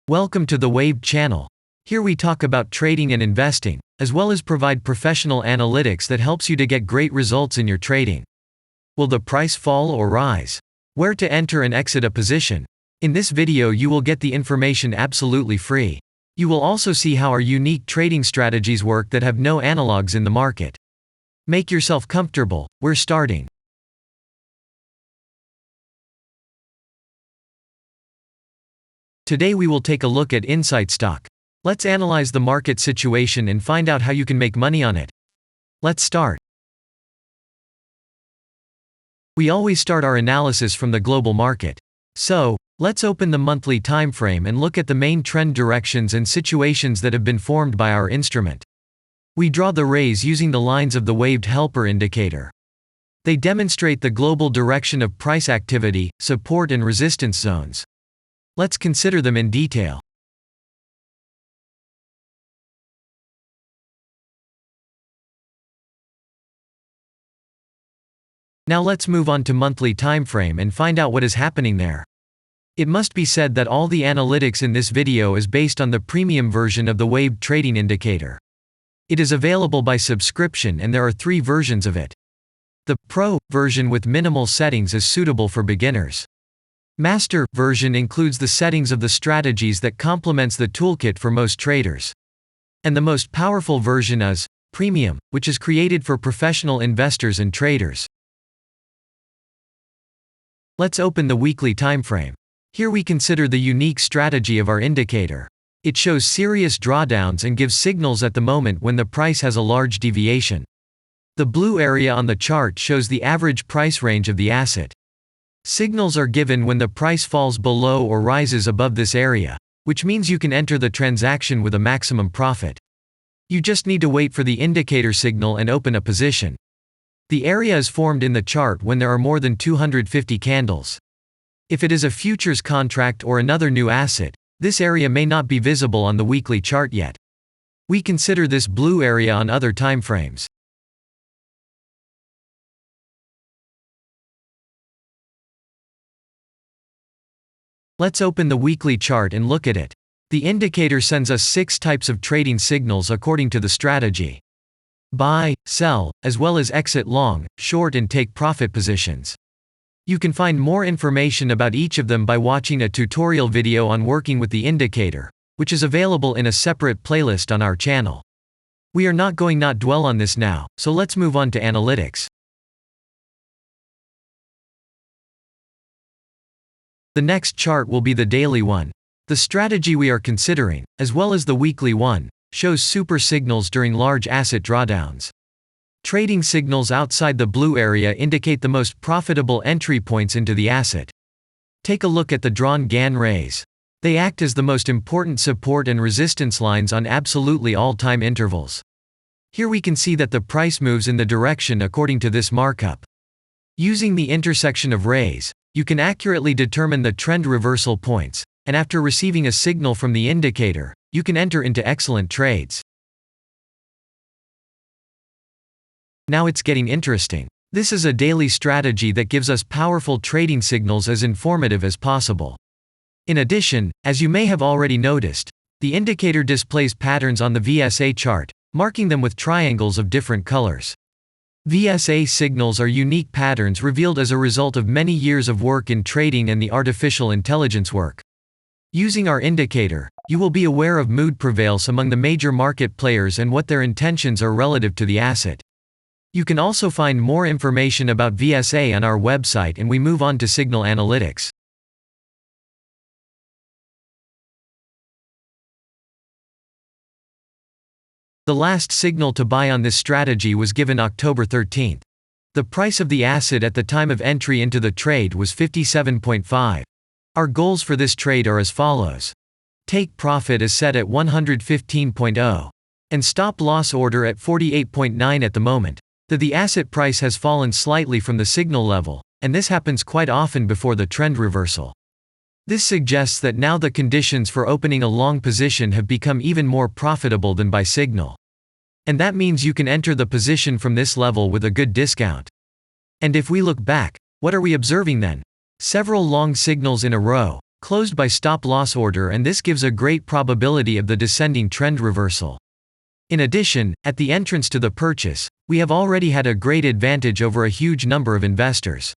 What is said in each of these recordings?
Welcome to the Wave channel. Here we talk about trading and investing, as well as provide professional analytics that helps you to get great results in your trading. Will the price fall or rise? Where to enter and exit a position? In this video you will get the information absolutely free. You will also see how our unique trading strategies work that have no analogs in the market. Make yourself comfortable, we're starting. Today we will take a look at Incyte stock. Let's analyze the market situation and find out how you can make money on it. Let's start. We always start our analysis from the global market. So, let's open the monthly time frame and look at the main trend directions and situations that have been formed by our instrument. We draw the rays using the lines of the waved helper indicator. They demonstrate the global direction of price activity, support and resistance zones. Let's consider them in detail. Now let's move on to monthly time frame and find out what is happening there. It must be said that all the analytics in this video is based on the premium version of the waved trading indicator. It is available by subscription and there are 3 versions of it. The Pro version with minimal settings is suitable for beginners. Master version includes the settings of the strategies that complements the toolkit for most traders. And the most powerful version is Premium, which is created for professional investors and traders. Let's open the weekly time frame. Here we consider the unique strategy of our indicator. It shows serious drawdowns and gives signals at the moment when the price has a large deviation. The blue area on the chart shows the average price range of the asset. Signals are given when the price falls below or rises above this area, which means you can enter the transaction with a maximum profit. You just need to wait for the indicator signal and open a position. The area is formed in the chart when there are more than 250 candles. If it is a futures contract or another new asset, this area may not be visible on the weekly chart yet. We consider this blue area on other time frames. Let's open the weekly chart and look at it. The indicator sends us 6 types of trading signals according to the strategy. Buy, sell, as well as exit long, short and take profit positions. You can find more information about each of them by watching a tutorial video on working with the indicator, which is available in a separate playlist on our channel. We are not going to dwell on this now, so let's move on to analytics. The next chart will be the daily one. The strategy we are considering, as well as the weekly one, shows super signals during large asset drawdowns. Trading signals outside the blue area indicate the most profitable entry points into the asset. Take a look at the drawn Gann rays. They act as the most important support and resistance lines on absolutely all time intervals. Here we can see that the price moves in the direction according to this markup. Using the intersection of rays, you can accurately determine the trend reversal points, and after receiving a signal from the indicator, you can enter into excellent trades. Now it's getting interesting. This is a daily strategy that gives us powerful trading signals as informative as possible. In addition, as you may have already noticed, the indicator displays patterns on the VSA chart, marking them with triangles of different colors. VSA signals are unique patterns revealed as a result of many years of work in trading and the artificial intelligence work. Using our indicator, you will be aware of mood prevails among the major market players and what their intentions are relative to the asset. You can also find more information about VSA on our website, and we move on to signal analytics. The last signal to buy on this strategy was given October 13th. The price of the asset at the time of entry into the trade was 57.5. Our goals for this trade are as follows. Take profit is set at 115.0. And stop loss order at 48.9 at the moment. The asset price has fallen slightly from the signal level, and this happens quite often before the trend reversal. This suggests that now the conditions for opening a long position have become even more profitable than by signal. And that means you can enter the position from this level with a good discount. And if we look back, what are we observing then? Several long signals in a row, closed by stop-loss order, and this gives a great probability of the descending trend reversal. In addition, at the entrance to the purchase, we have already had a great advantage over a huge number of investors.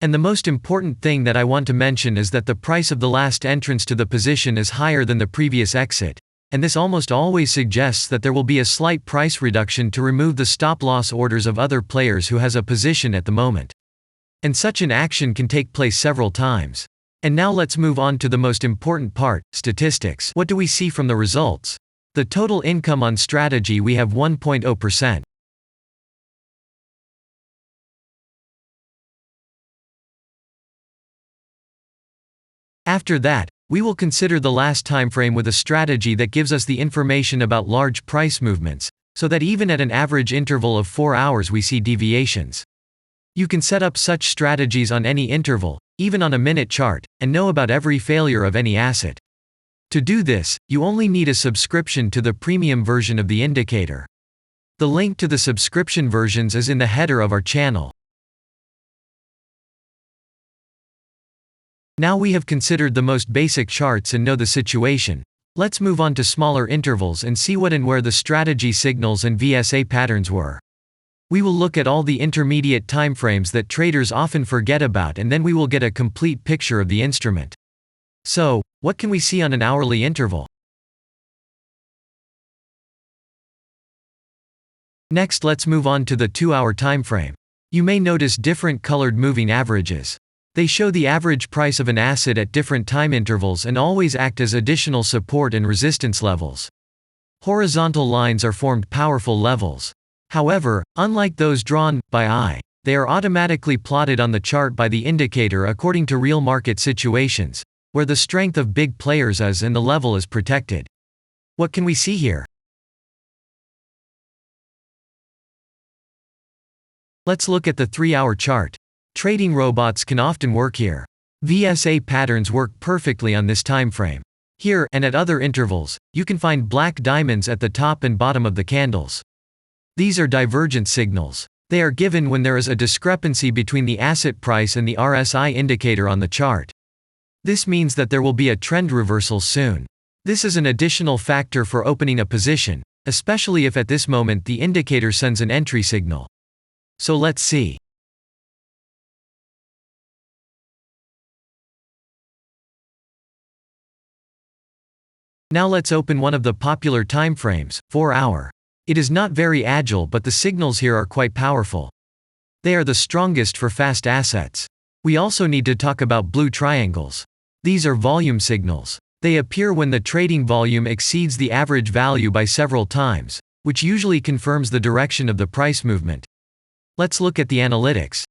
And the most important thing that I want to mention is that the price of the last entrance to the position is higher than the previous exit, and this almost always suggests that there will be a slight price reduction to remove the stop-loss orders of other players who has a position at the moment. And such an action can take place several times. And now let's move on to the most important part, statistics. What do we see from the results? The total income on strategy, we have 1.0%. After that, we will consider the last time frame with a strategy that gives us the information about large price movements, so that even at an average interval of 4 hours we see deviations. You can set up such strategies on any interval, even on a minute chart, and know about every failure of any asset. To do this, you only need a subscription to the premium version of the indicator. The link to the subscription versions is in the header of our channel. Now we have considered the most basic charts and know the situation. Let's move on to smaller intervals and see what and where the strategy signals and VSA patterns were. We will look at all the intermediate timeframes that traders often forget about, and then we will get a complete picture of the instrument. So, what can we see on an hourly interval? Next, let's move on to the 2-hour timeframe. You may notice different colored moving averages. They show the average price of an asset at different time intervals and always act as additional support and resistance levels. Horizontal lines are formed powerful levels. However, unlike those drawn by eye, they are automatically plotted on the chart by the indicator according to real market situations, where the strength of big players is and the level is protected. What can we see here? Let's look at the 3-hour chart. Trading robots can often work here. VSA patterns work perfectly on this time frame. Here, and at other intervals, you can find black diamonds at the top and bottom of the candles. These are divergent signals. They are given when there is a discrepancy between the asset price and the RSI indicator on the chart. This means that there will be a trend reversal soon. This is an additional factor for opening a position, especially if at this moment the indicator sends an entry signal. So let's see. Now let's open one of the popular timeframes, 4-hour. It is not very agile, but the signals here are quite powerful. They are the strongest for fast assets. We also need to talk about blue triangles. These are volume signals. They appear when the trading volume exceeds the average value by several times, which usually confirms the direction of the price movement. Let's look at the analytics.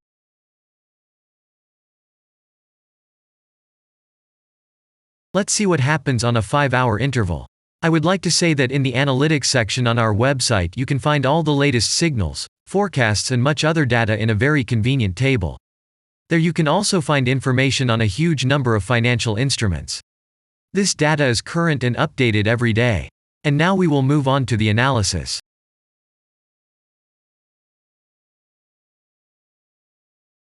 Let's see what happens on a 5-hour interval. I would like to say that in the analytics section on our website you can find all the latest signals, forecasts and much other data in a very convenient table. There you can also find information on a huge number of financial instruments. This data is current and updated every day. And now we will move on to the analysis.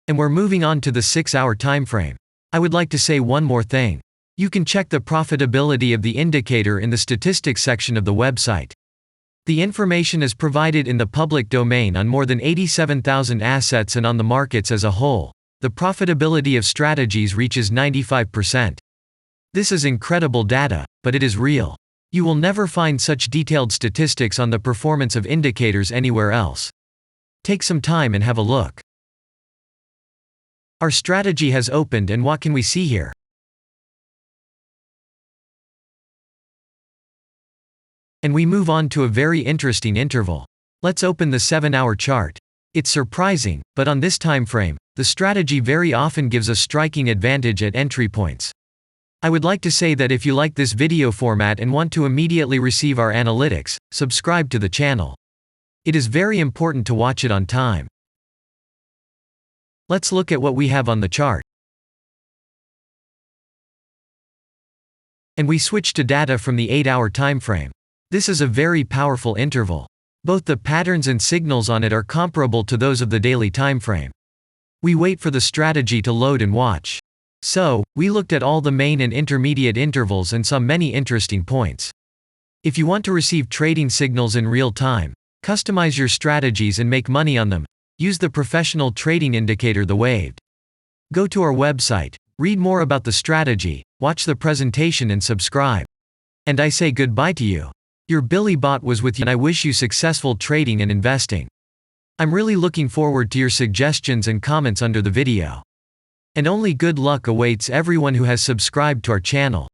And we're moving on to the 6-hour timeframe. I would like to say one more thing. You can check the profitability of the indicator in the statistics section of the website. The information is provided in the public domain on more than 87,000 assets, and on the markets as a whole, the profitability of strategies reaches 95%. This is incredible data, but it is real. You will never find such detailed statistics on the performance of indicators anywhere else. Take some time and have a look. Our strategy has opened, and what can we see here? And we move on to a very interesting interval. Let's open the 7-hour chart. It's surprising, but on this time frame, the strategy very often gives a striking advantage at entry points. I would like to say that if you like this video format and want to immediately receive our analytics, subscribe to the channel. It is very important to watch it on time. Let's look at what we have on the chart. And we switch to data from the 8-hour time frame. This is a very powerful interval. Both the patterns and signals on it are comparable to those of the daily time frame. We wait for the strategy to load and watch. So, we looked at all the main and intermediate intervals and saw many interesting points. If you want to receive trading signals in real time, customize your strategies and make money on them, use the professional trading indicator The Waved. Go to our website, read more about the strategy, watch the presentation and subscribe. And I say goodbye to you. Your Billy Bot was with you and I wish you successful trading and investing. I'm really looking forward to your suggestions and comments under the video. And only good luck awaits everyone who has subscribed to our channel.